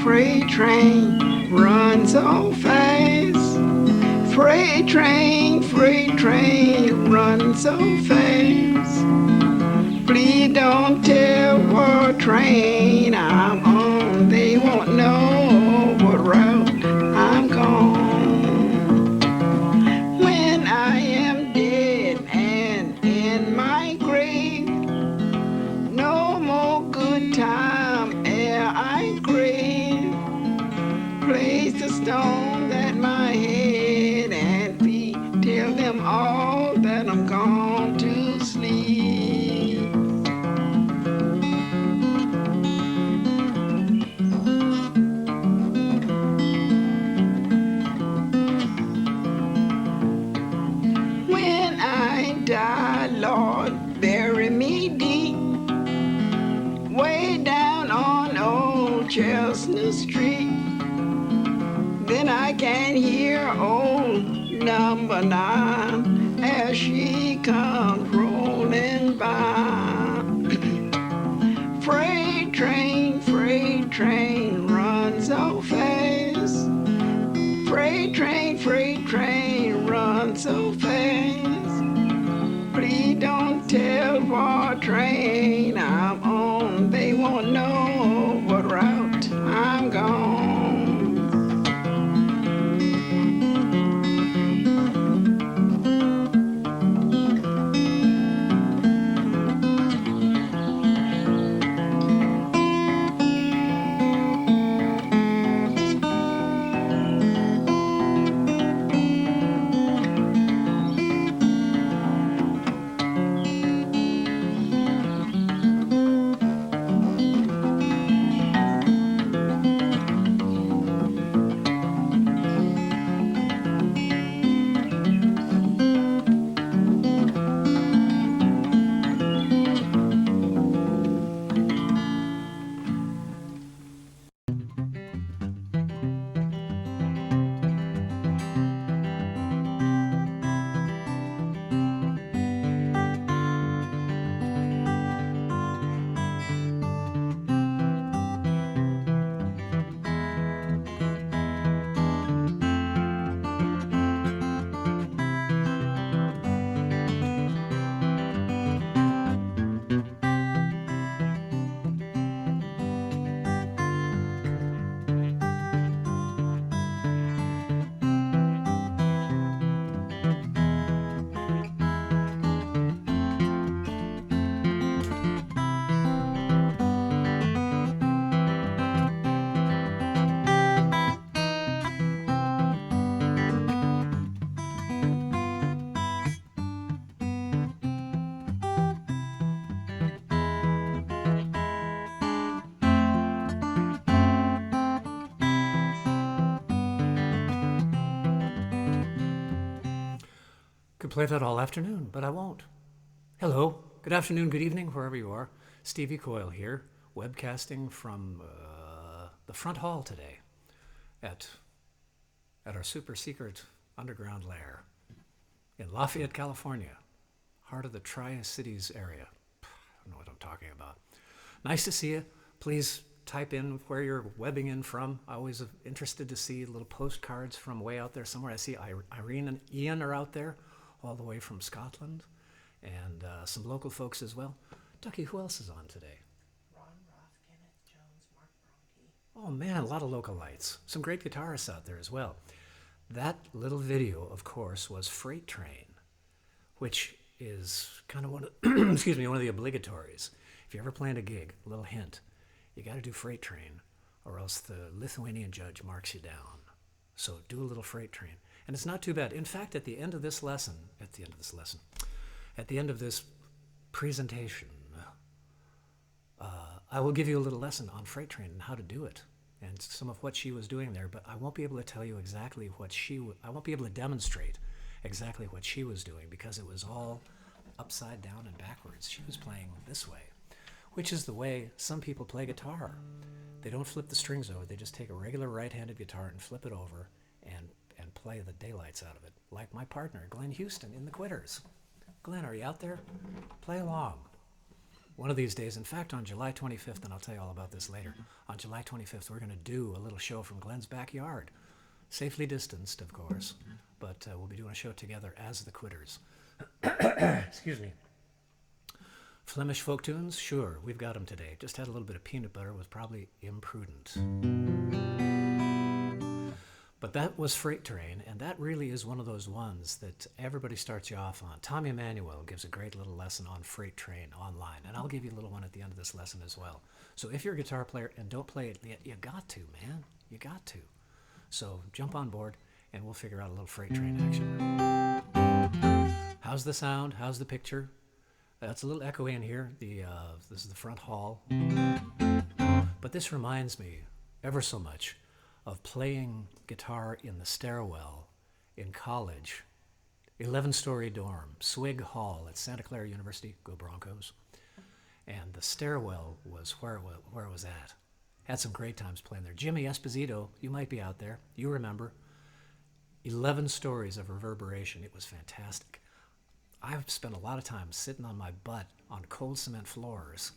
freight train, run so fast. Freight train, run so fast. Please don't tell what train I'm on. They won't know what route I'm gone. When I am dead and in my grave, no more good time ere I crave. Place the stone at my head and feet. Tell them all that I'm gone to sleep. When I die, Lord, bury me deep, way down on old Chestnut Street. Then I can hear old number 9 as she comes rolling by. Freight train, run so fast. Freight train, run so fast. Please don't tell what train I'm on. They won't know what route I'm gone. Could play that all afternoon, but I won't. Hello, good afternoon, good evening, wherever you are. Stevie Coyle here, webcasting from the front hall today at our super secret underground lair in Lafayette, California, heart of the Tri-Cities area. I don't know what I'm talking about. Nice to see you. Please type in where you're webbing in from. I always am interested to see little postcards from way out there somewhere. I see Irene and Ian are out there, all the way from Scotland, and some local folks as well. Ducky, who else is on today? Ron Roth, Kenneth Jones, Mark Bronke. Oh man, a lot of local lights. Some great guitarists out there as well. That little video, of course, was Freight Train, which is kind of one of, one of the obligatories. If you're ever playing a gig, a little hint, you got to do Freight Train, or else the Lithuanian judge marks you down. So do a little Freight Train. And it's not too bad. In fact, at the end of this presentation, I will give you a little lesson on Freight Train and how to do it and some of what she was doing there, but I won't be able to tell you exactly what I won't be able to demonstrate exactly what she was doing because it was all upside down and backwards. She was playing this way, which is the way some people play guitar. They don't flip the strings over. They just take a regular right-handed guitar and flip it over and play the daylights out of it, like my partner, Glenn Houston, in the Quitters. Glenn, are you out there? Play along. One of these days, in fact, on July 25th, and I'll tell you all about this later, on July 25th, we're going to do a little show from Glenn's backyard. Safely distanced, of course, but we'll be doing a show together as the Quitters. Excuse me. Flemish folk tunes? Sure, we've got them today. Just had a little bit of peanut butter, was probably imprudent. But that was Freight Train, and that really is one of those ones that everybody starts you off on. Tommy Emmanuel gives a great little lesson on Freight Train online, and I'll give you a little one at the end of this lesson as well. So if you're a guitar player and don't play it yet, you got to, man. You got to. So jump on board, and we'll figure out a little Freight Train action. How's the sound? How's the picture? It's a little echoey in here. This is the front hall. But this reminds me ever so much of playing guitar in the stairwell in college. 11-story dorm, Swig Hall at Santa Clara University, go Broncos. And the stairwell was where it was at. Had some great times playing there. Jimmy Esposito, you might be out there. You remember. 11 stories of reverberation. It was fantastic. I've spent a lot of time sitting on my butt on cold cement floors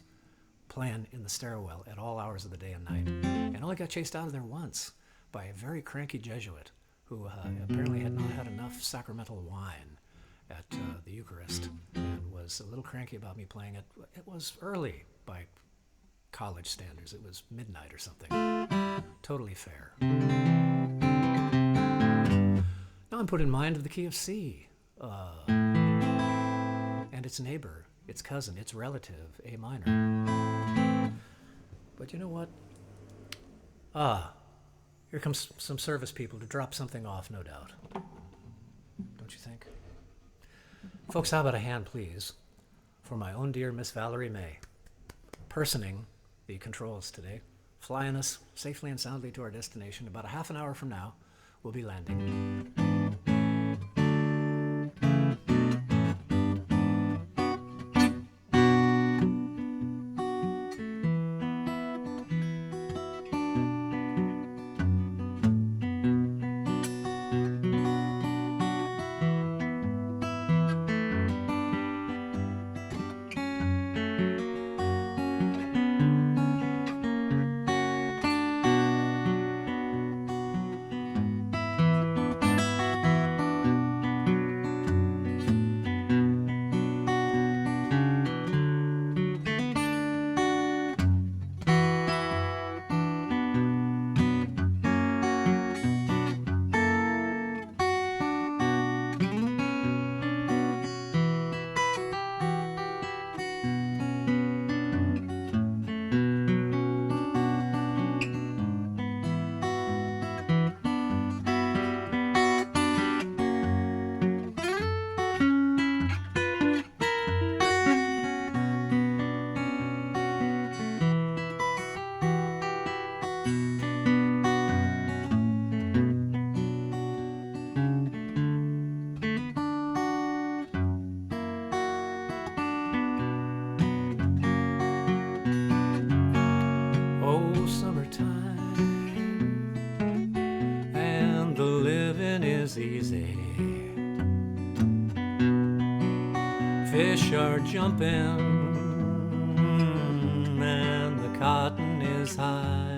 playing in the stairwell at all hours of the day and night. And only got chased out of there once by a very cranky Jesuit who apparently had not had enough sacramental wine at the Eucharist and was a little cranky about me playing it. It was early by college standards. It was midnight or something. Totally fair. Now I'm put in mind of the key of C. And its neighbor, its cousin, its relative, A minor. But you know what? Here comes some service people to drop something off, no doubt. Don't you think? Folks, how about a hand, please, for my own dear Miss Valerie May, personing the controls today, flying us safely and soundly to our destination. About a half an hour from now, we'll be landing. Easy. Fish are jumping and the cotton is high.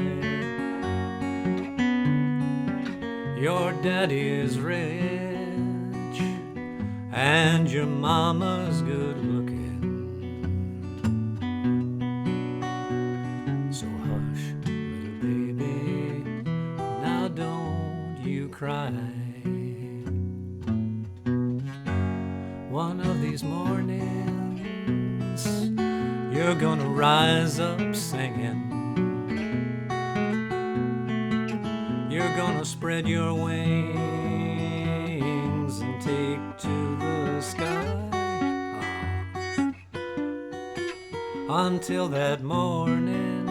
Your daddy is rich and your mama's good looking. So hush, little baby, now don't you cry. One of these mornings, you're gonna rise up singing. You're gonna spread your wings and take to the sky. Until that morning,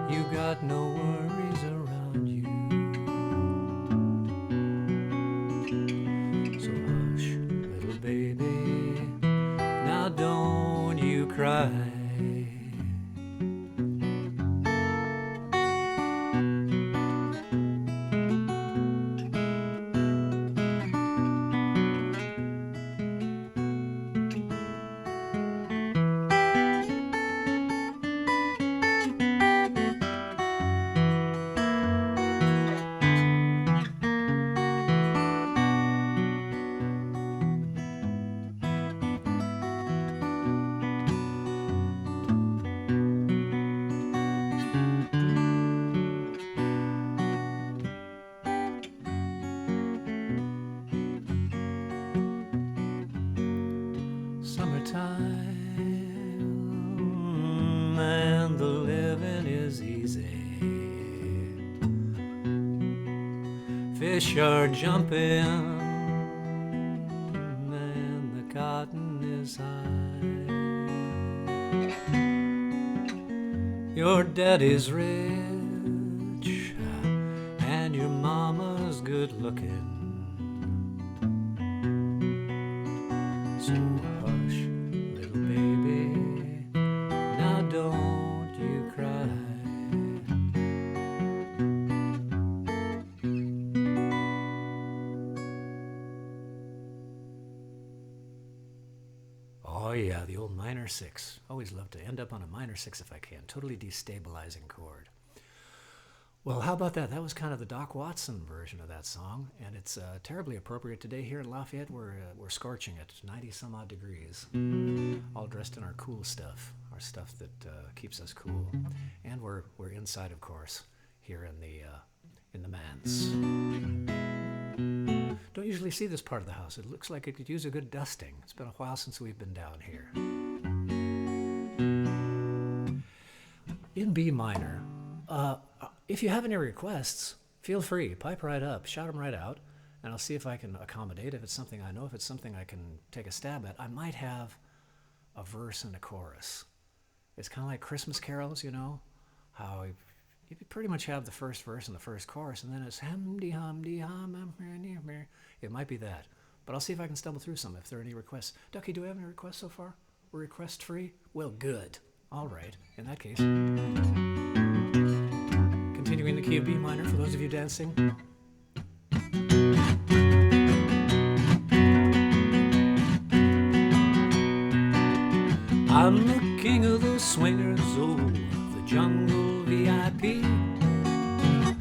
you got no worries around you. So hush, little baby, now don't you cry. Fish are jumping and the cotton is high. Your daddy's rich and your mama's good looking. So hush, little baby, now don't you cry. Oh yeah, the old minor six. Always love to end up on a minor six if I can. Totally destabilizing chord. Well, how about that? That was kind of the Doc Watson version of that song, and it's terribly appropriate today here in Lafayette. We're scorching it, 90 some odd degrees, all dressed in our cool stuff, our stuff that keeps us cool, and we're inside, of course, here in the manse. Don't usually see this part of the house. It looks like it could use a good dusting. It's been a while since we've been down here. In B minor, if you have any requests, feel free. Pipe right up. Shout them right out. And I'll see if I can accommodate. If it's something I know, if it's something I can take a stab at, I might have a verse and a chorus. It's kind of like Christmas carols, you know, how you pretty much have the first verse and the first chorus, and then it's hum-de-hum-de-hum. It might be that. But I'll see if I can stumble through some if there are any requests. Ducky, do we have any requests so far? We're request free? Well, good. All right. In that case, continuing the key of B minor for those of you dancing. I'm the king of the swingers, oh, the jungle VIP.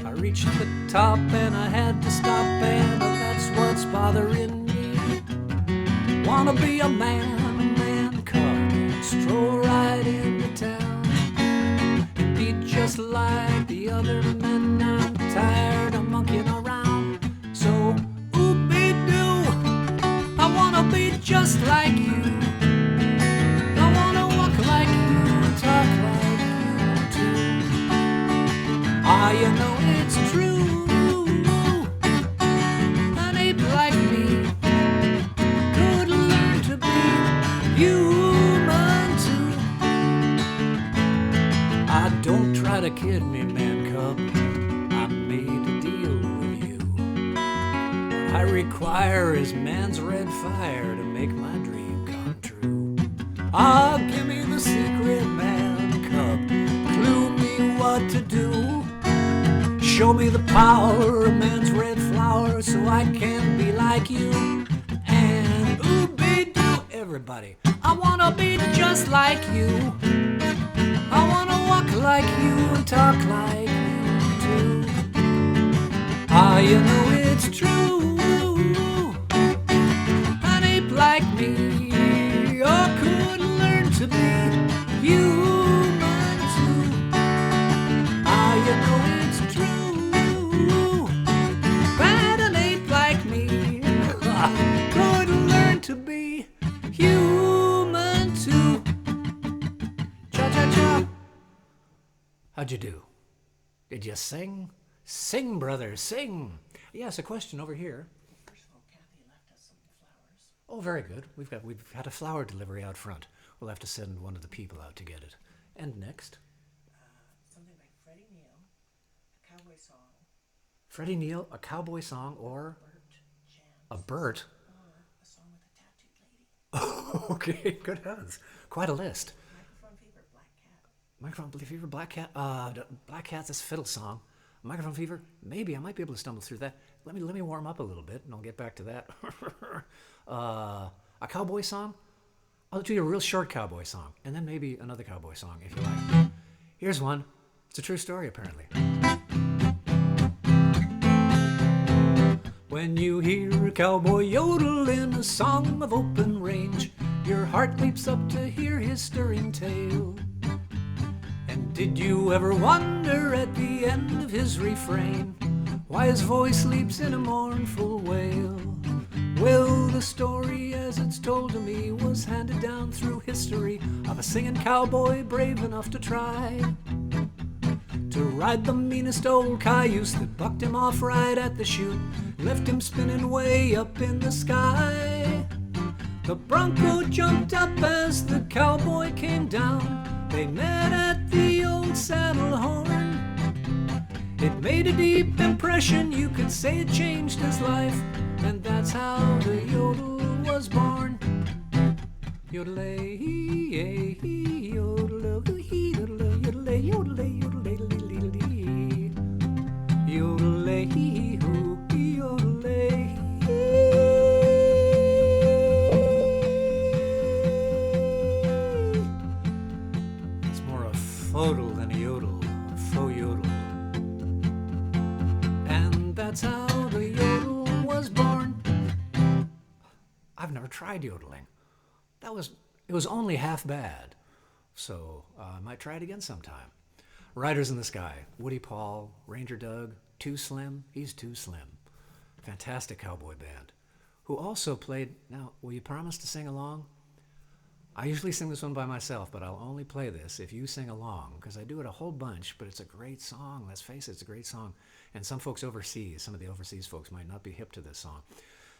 I reached the top and I had to stop, and that's what's bothering me. Wanna be a man cub, stroll right into town, and be just like the other men. I'm tired of monkeying around, so oop-be-doo, I wanna be just like you. Like you, talk like you too. Ah, you know it's true. An ape like me could learn to be human too. Ah, don't try to kid me, man cub. I made a deal with you. What I require is man's red fire to make my dream come true. Ah, give me the secret, man cub. Clue me what to do. Show me the power of man's red flower so I can be like you. And ooh-be-doo, everybody, I wanna be just like you. I wanna walk like you and talk like you too. Ah, you know it's true. An ape like me, or could learn to be human too. Ah, you know it's true. That an ape like me could learn to be human too. Cha-cha-cha. How'd you do? Did you sing? Sing, brother, sing. Yes, a question over here. First of all, Kathy left us some flowers. Oh, very good. We've had a flower delivery out front. We'll have to send one of the people out to get it. And next? Something by Freddie Neal, a cowboy song. Freddie Neal, a cowboy song, or Bert Jams. a Bert. Or a song with a tattooed lady. Okay, good heavens. Quite a list. Microphone Fever, Black Cat. Microphone Fever, Black Cat. Black Cat's this fiddle song. Microphone Fever, maybe I might be able to stumble through that. Let me warm up a little bit, and I'll get back to that. A cowboy song? I'll do you a real short cowboy song, and then maybe another cowboy song, if you like. Here's one. It's a true story, apparently. When you hear a cowboy yodel in a song of open range, your heart leaps up to hear his stirring tale. And did you ever wonder at the end of his refrain why his voice leaps in a mournful wail? Well, the story as it's told to me was handed down through history of a singing cowboy brave enough to try to to ride the meanest old cayuse that bucked him off right at the chute, left him spinning way up in the sky. The bronco jumped up as the cowboy came down. They met at the old saddle horn. It made a deep impression, you could say it changed his life, and that's how the yodel was born. Yodelay, yodelay, yodelay, yodelay, yodelay, yodelay, yodelay, yodelay. It's more a fodel than a yodel, a faux yodel. And that's how the yodel was born. I've never tried yodeling. It was only half bad. So I might try it again sometime. Riders in the Sky, Woody Paul, Ranger Doug, Too Slim, he's Too Slim. Fantastic cowboy band. Who also played, now will you promise to sing along? I usually sing this one by myself, but I'll only play this if you sing along, because I do it a whole bunch, but it's a great song. Let's face it, it's a great song. And some folks overseas, some of the overseas folks might not be hip to this song.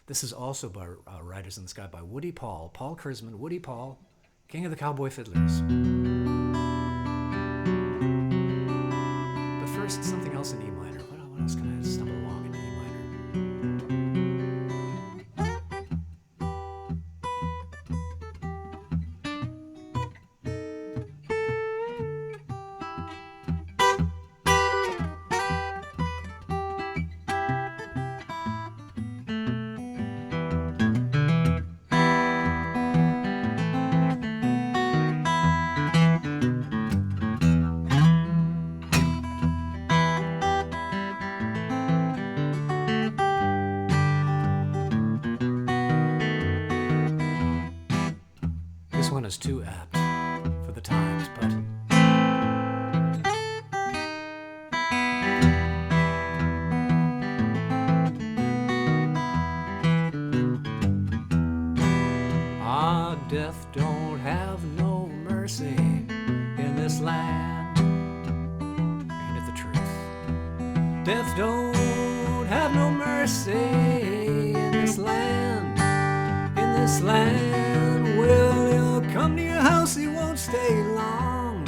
This is also by Riders in the Sky by Woody Paul, Paul Kurzman, Woody Paul, King of the Cowboy Fiddlers. But first, something else in E minor. What else can I stumble along in E This one is too apt for the times, but death don't have no mercy in this land. Ain't it the truth? Death don't have no mercy in this land. In this land, well, he'll come to your house, he won't stay long.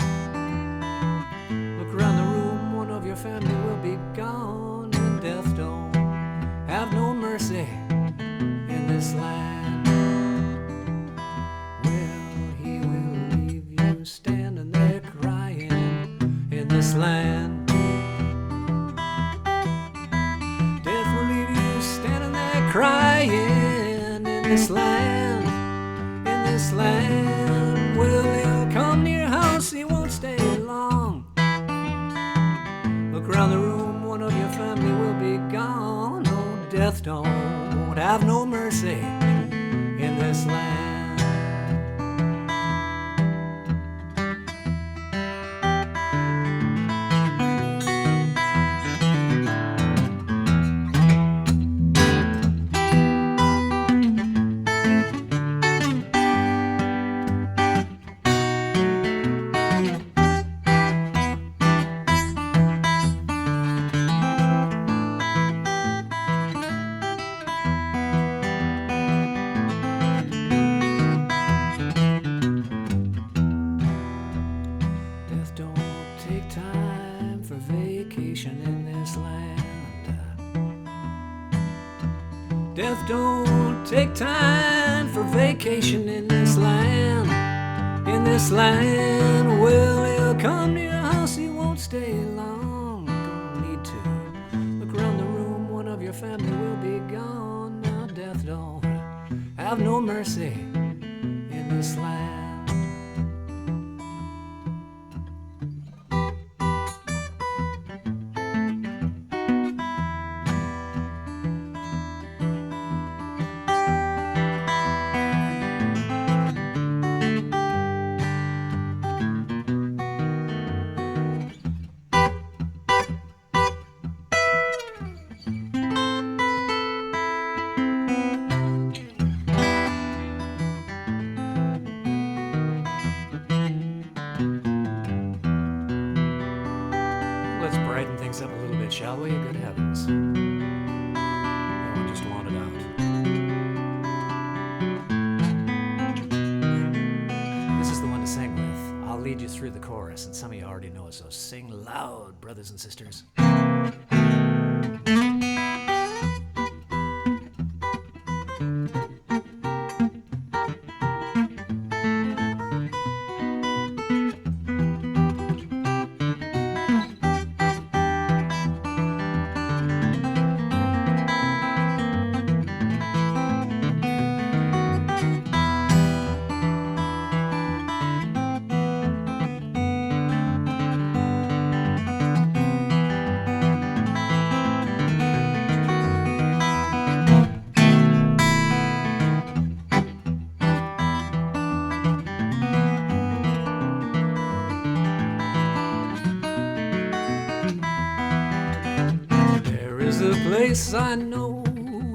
Look around the room, one of your family will be gone. And death don't have no mercy in this land. Standing there crying in this land. Death will leave you standing there crying in this land. In this land, well, he'll come to your house, he won't stay long. Look around the room, one of your family will be gone. Oh, death don't have no mercy in this land. Death don't take time for vacation in this land. In this land, well, he'll come to your house, he won't stay long. Don't need to look around the room, one of your family will be gone. Now death don't have no mercy in this land. it, shall we? Good heavens. No one just wanted out. This is the one to sing with. I'll lead you through the chorus, and some of you already know it, so sing loud, brothers and sisters. The place I know,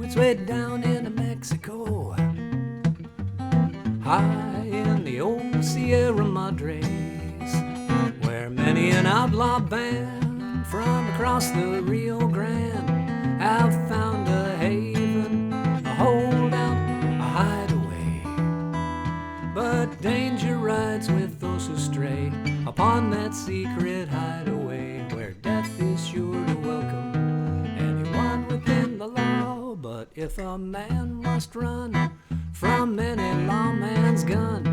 it's way down in Mexico, high in the old Sierra Madres, where many an outlaw band from across the Rio Grande have found a haven, a holdout, a hideaway. But danger rides with those who stray upon that secret hideaway, where death is sure to welcome within the law. But if a man must run from any lawman's gun,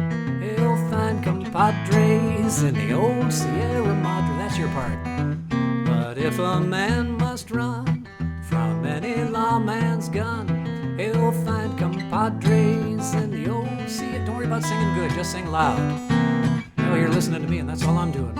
he'll find compadres in the old Sierra Madre. That's your part. But if a man must run from any lawman's gun, he'll find compadres in the old Sierra. Don't worry about singing good, just sing loud. Well, you're listening to me, and that's all I'm doing.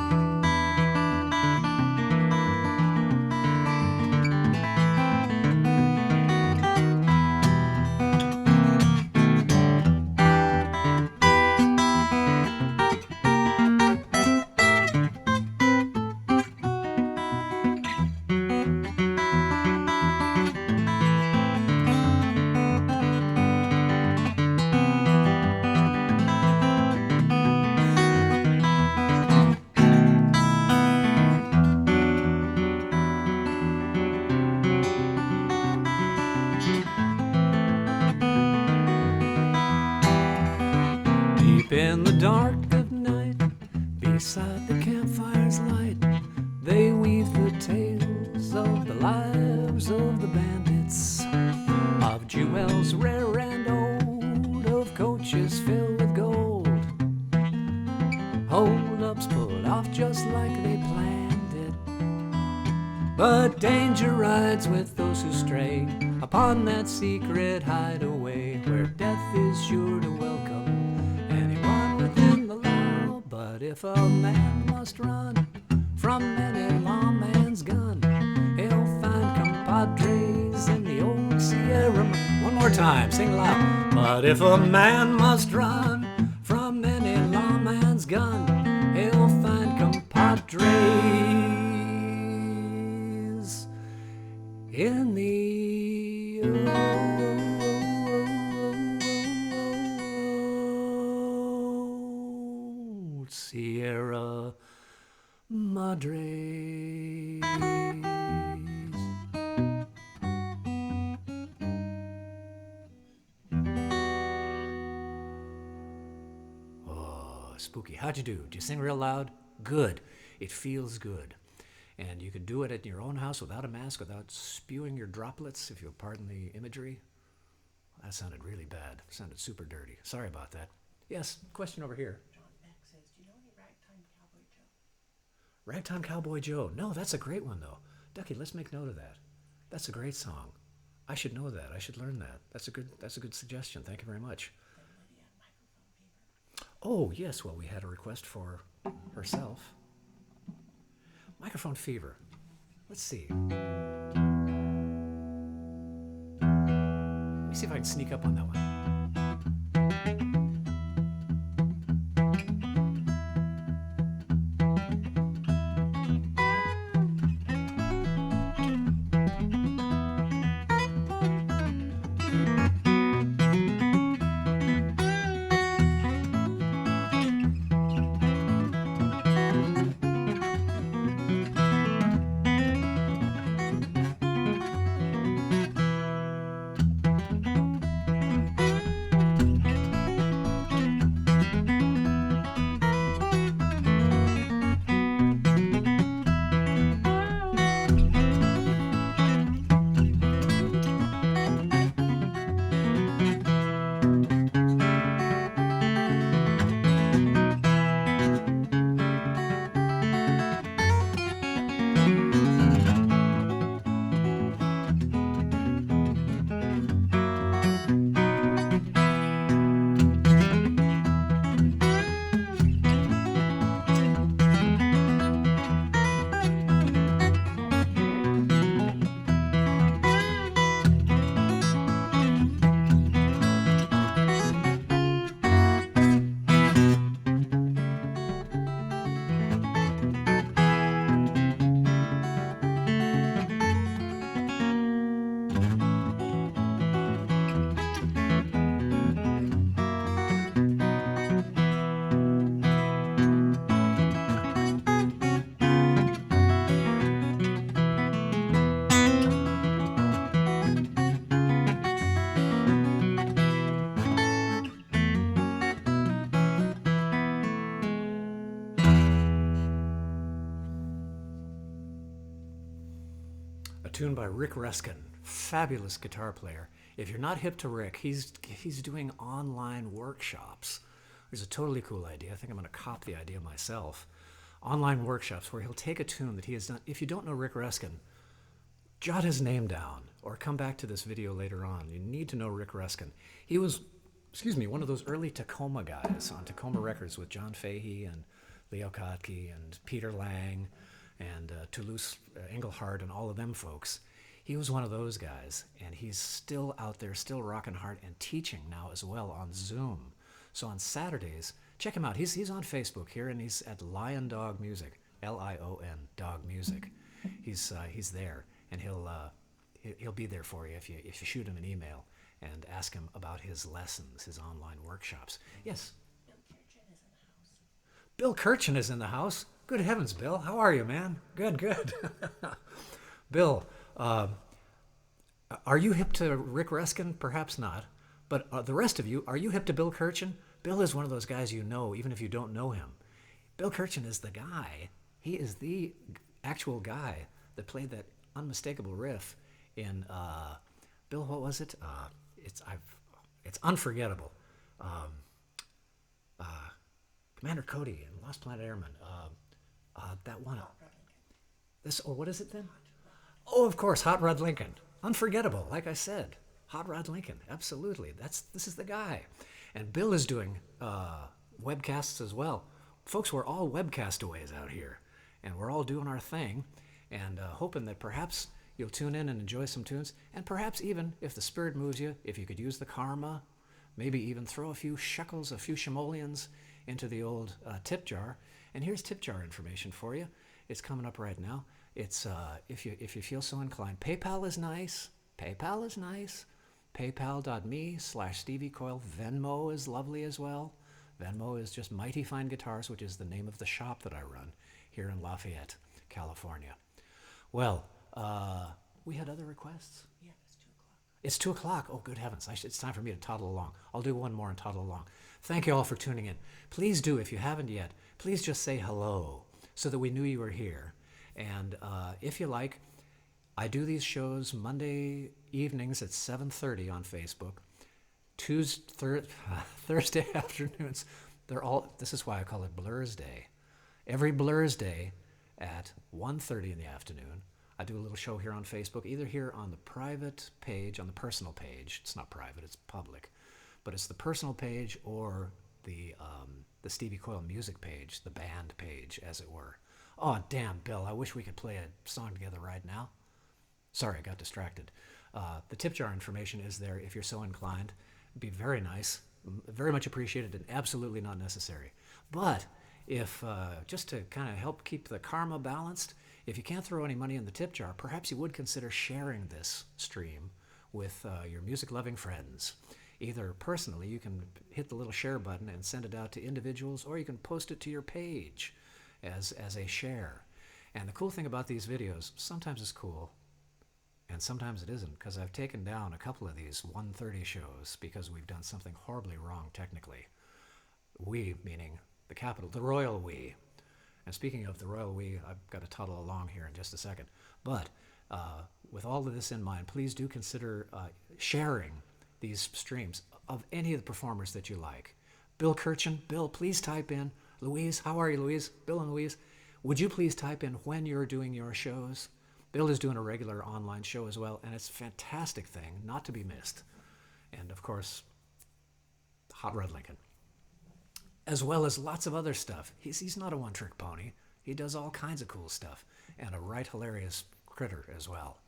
In the dark of night, beside the campfire's light, they weave the tales of the lives of the bandits, of jewels rare and old, of coaches filled with gold, hold-ups pulled off just like they planned it. But danger rides with those who stray upon that secret hideaway, where death is sure to welcome within the law. But if a man must run from any lawman's gun, he'll find compadres in the old Sierra. One more time, sing loud. But if a man must run from any lawman's gun, he'll find compadres in the Sierra Madre. Oh, spooky. How'd you do? Did you sing real loud? Good. It feels good. And you can do it at your own house without a mask, without spewing your droplets, if you'll pardon the imagery. That sounded really bad. It sounded super dirty. Sorry about that. Yes, question over here. Ragtime Cowboy Joe. No, that's a great one, though. Ducky, let's make note of that. That's a great song. I should know that. I should learn that. That's a good suggestion. Thank you very much. Oh, yes. Well, we had a request for herself. Microphone Fever. Let's see. Let me see if I can sneak up on that one. A tune by Rick Reskin, fabulous guitar player. If you're not hip to Rick, he's doing online workshops. It's a totally cool idea. I think I'm going to cop the idea myself. Online workshops where he'll take a tune that he has done. If you don't know Rick Reskin, jot his name down or come back to this video later on. You need to know Rick Reskin. He was, one of those early Tacoma guys on Tacoma Records with John Fahey and Leo Kottke and Peter Lang and Toulouse Engelhardt and all of them folks. He was one of those guys, and he's still out there, still rocking hard and teaching now as well on Zoom. So on Saturdays, check him out. He's on Facebook here, and he's at Lion Dog Music, Lion Dog Music. He's there, and he'll be there for you if you shoot him an email and ask him about his lessons, his online workshops. Yes. Bill Kirchen is in the house. Good heavens, Bill. How are you, man? Good. Bill, are you hip to Rick Reskin? Perhaps not. But the rest of you, are you hip to Bill Kirchen? Bill is one of those guys you know, even if you don't know him. Bill Kirchen is the guy. He is the actual guy that played that unmistakable riff in Bill. What was it? It's unforgettable. Commander Cody and Lost Planet Airman. That one. What is it then? Oh, of course, Hot Rod Lincoln. Unforgettable, like I said. Hot Rod Lincoln, absolutely. This is the guy. And Bill is doing webcasts as well. Folks, we're all webcastaways out here, and we're all doing our thing, and hoping that perhaps you'll tune in and enjoy some tunes, and perhaps even, if the spirit moves you, if you could use the karma, maybe even throw a few shekels, a few simoleons into the old tip jar. And here's tip jar information for you. It's coming up right now. It's if you feel so inclined. PayPal is nice. PayPal.me/Stevie Coyle. Venmo is lovely as well. Venmo is just Mighty Fine Guitars, which is the name of the shop that I run here in Lafayette, California. Well, we had other requests? Yeah, it's 2 o'clock. It's 2 o'clock. Oh, good heavens. It's time for me to toddle along. I'll do one more and toddle along. Thank you all for tuning in. Please do, if you haven't yet, please just say hello so that we knew you were here. And if you like, I do these shows Monday evenings at 7:30 on Facebook. Thursday afternoons, this is why I call it Blur's Day. Every Blur's Day at 1:30 in the afternoon, I do a little show here on Facebook, either here on the private page, on the personal page. It's not private, it's public. But it's the personal page or the Stevie Coyle music page, the band page, as it were. Oh, damn, Bill, I wish we could play a song together right now. Sorry, I got distracted. The tip jar information is there if you're so inclined. It'd be very nice, very much appreciated, and absolutely not necessary. But if, just to kind of help keep the karma balanced, if you can't throw any money in the tip jar, perhaps you would consider sharing this stream with your music-loving friends. Either personally, you can hit the little share button and send it out to individuals, or you can post it to your page as a share. And the cool thing about these videos, sometimes it's cool, and sometimes it isn't, because I've taken down a couple of these 1:30 shows because we've done something horribly wrong technically. We, meaning the capital, the royal we. And speaking of the royal we, I've got to toddle along here in just a second. But with all of this in mind, please do consider sharing these streams of any of the performers that you like. Bill Kirchen, Bill, please type in. Louise, how are you, Louise? Bill and Louise, would you please type in when you're doing your shows? Bill is doing a regular online show as well, and it's a fantastic thing, not to be missed. And of course, Hot Rod Lincoln. As well as lots of other stuff. He's not a one-trick pony. He does all kinds of cool stuff, and a right hilarious critter as well.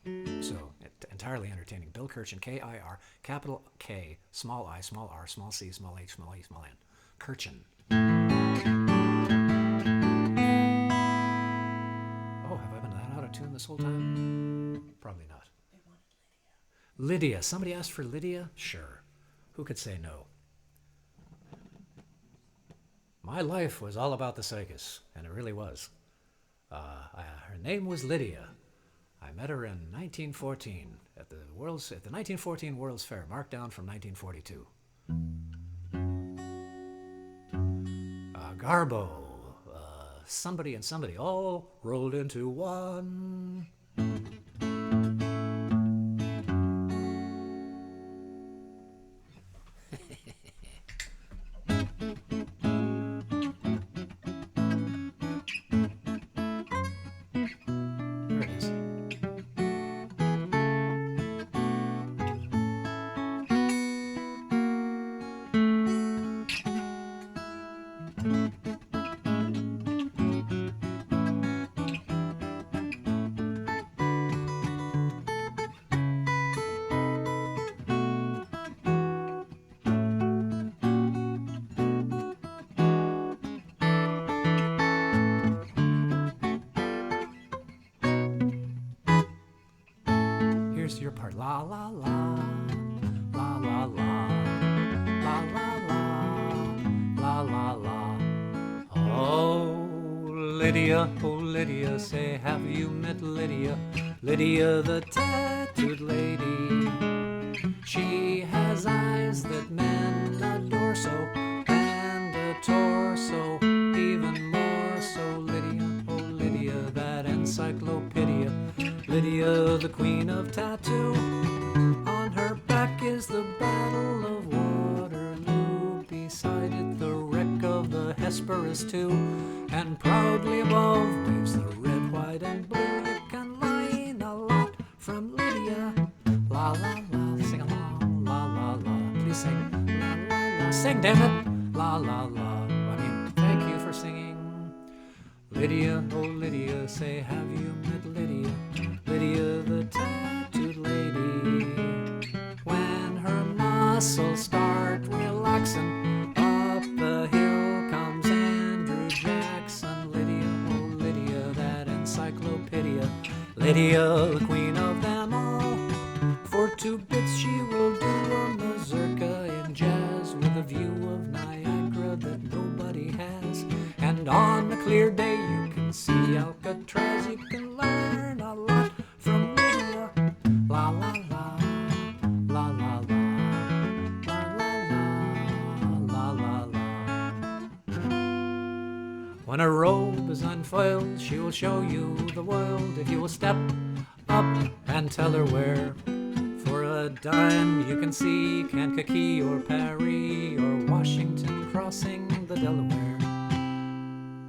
So, entirely entertaining. Bill Kirchen, K-I-R, capital K, small I, small r, small c, small h, small e, small n. Kirchen. Oh, have I been that out of tune this whole time? Probably not. They wanted Lydia. Lydia. Somebody asked for Lydia? Sure. Who could say no? My life was all about the circus, and it really was. Her name was Lydia. I met her in 1914 at the 1914 World's Fair, marked down from 1942. Garbo, somebody and somebody all rolled into one. here's your part. La la la, la la la, la la la, la la la. Oh Lydia, say have you met Lydia? Lydia the tattooed lady. She has eyes that men adore so, and a torso even more so. Lydia, oh Lydia, that encyclopedia. Lydia, the queen of tattoo. On her back is the Battle of Waterloo. Beside it the wreck of the Hesperus too. And proudly above waves the red, white, and blue. You can line a lot from Lydia. La la la, sing along, la la la. Please sing, la la la. Sing, damn it, la la la. I mean, thank you for singing. Lydia, oh Lydia, say have you met Lydia? Lydia the tattooed lady. When her muscles start relaxing, up the hill comes Andrew Jackson. Lydia, oh Lydia, that encyclopedia. Lydia, the queen of them all. For 2 bits she will do a mazurka in jazz with a view of Niagara that nobody has. And on a clear day you can see Alcatraz. You can learn a lot from Lydia. La la la, la la la, la la la, la la la. When a robe is unfoiled, she will show you the world if you will step up and tell her where. For a dime you can see Kankakee or Paris or Washington crossing the Delaware.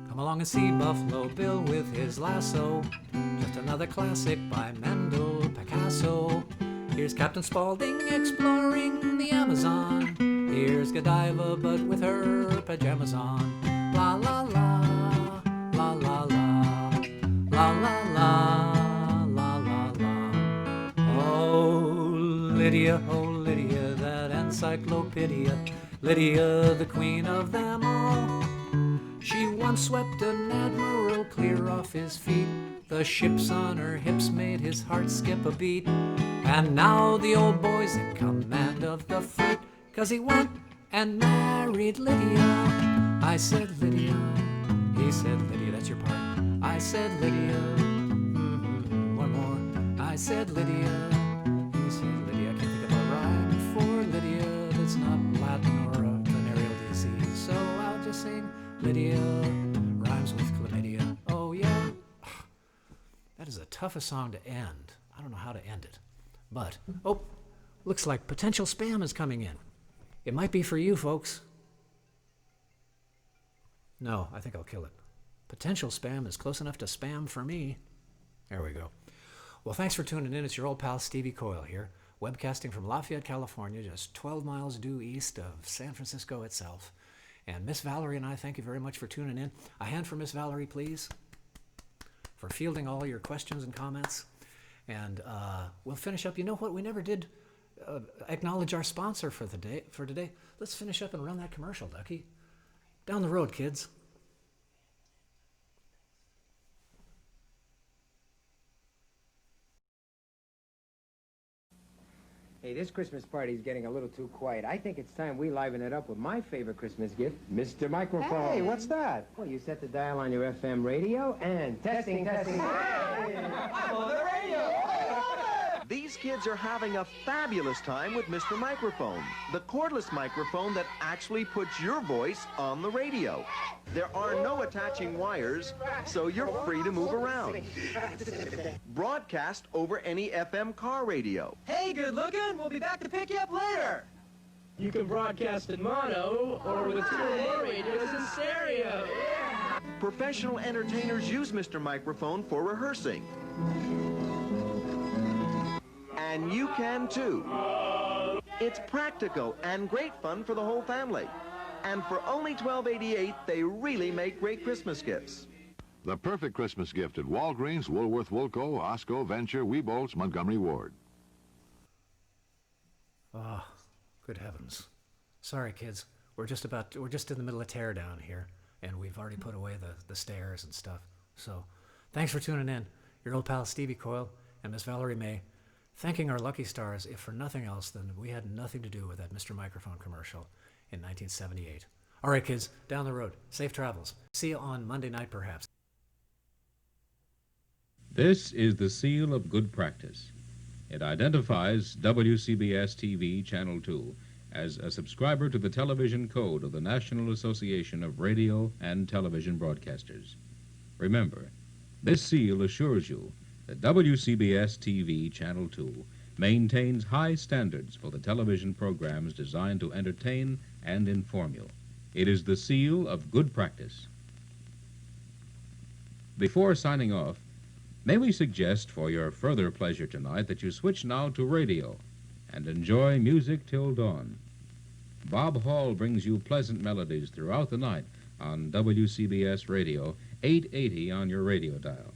Come along and see Buffalo Bill with his lasso. Just another classic by Mendel Picasso. Here's Captain Spaulding exploring the Amazon. Here's Godiva but with her pajamas on. La la la, la la la, la la la, la la la. Oh Lydia, that encyclopedia. Lydia, the queen of them all. She once swept an admiral clear off his feet. The ships on her hips made his heart skip a beat. And now the old boy's in command of the fleet, 'cause he went and married Lydia. I said Lydia, he said Lydia, that's your part. I said Lydia, one more. I said Lydia, he said Lydia. I can't think of a rhyme for Lydia that's not Latin or a venereal disease. So I'll just sing Lydia rhymes with chlamydia. Oh yeah. That is the toughest song to end. I don't know how to end it. But, oh, looks like potential spam is coming in. It might be for you, folks. No, I think I'll kill it. Potential spam is close enough to spam for me. There we go. Well, thanks for tuning in. It's your old pal Stevie Coyle here, webcasting from Lafayette, California, just 12 miles due east of San Francisco itself. And Miss Valerie and I thank you very much for tuning in. A hand for Miss Valerie, please, for fielding all your questions and comments. And we'll finish up. You know what? We never did acknowledge our sponsor for today. Let's finish up and run that commercial, Ducky. Down the road, kids. Hey, this Christmas party's getting a little too quiet. I think it's time we liven it up with my favorite Christmas gift, Mr. Microphone. Hey, what's that? Well, you set the dial on your FM radio and testing. Hey, I'm on the radio. These kids are having a fabulous time with Mr. Microphone, the cordless microphone that actually puts your voice on the radio. There are no attaching wires, so you're free to move around. Broadcast over any FM car radio. Hey, good looking. We'll be back to pick you up later. You can broadcast in mono or with 2 or more radios in stereo. Professional entertainers use Mr. Microphone for rehearsing. And you can too. It's practical and great fun for the whole family. And for only $12.88, they really make great Christmas gifts. The perfect Christmas gift at Walgreens, Woolworth, Woolco, Osco, Venture, Weebolts, Montgomery Ward. Oh, good heavens. Sorry, kids. We're just in the middle of teardown here, and we've already put away the stairs and stuff. So, thanks for tuning in. Your old pal Stevie Coyle and Miss Valerie May. thanking our lucky stars, if for nothing else, then we had nothing to do with that Mr. Microphone commercial in 1978. All right, kids, down the road. Safe travels. See you on Monday night, perhaps. This is the seal of good practice. It identifies WCBS-TV Channel 2 as a subscriber to the television code of the National Association of Radio and Television Broadcasters. Remember, this seal assures you that WCBS-TV Channel 2 maintains high standards for the television programs designed to entertain and inform you. It is the seal of good practice. Before signing off, may we suggest for your further pleasure tonight that you switch now to radio and enjoy music till dawn. Bob Hall brings you pleasant melodies throughout the night on WCBS Radio, 880 on your radio dial.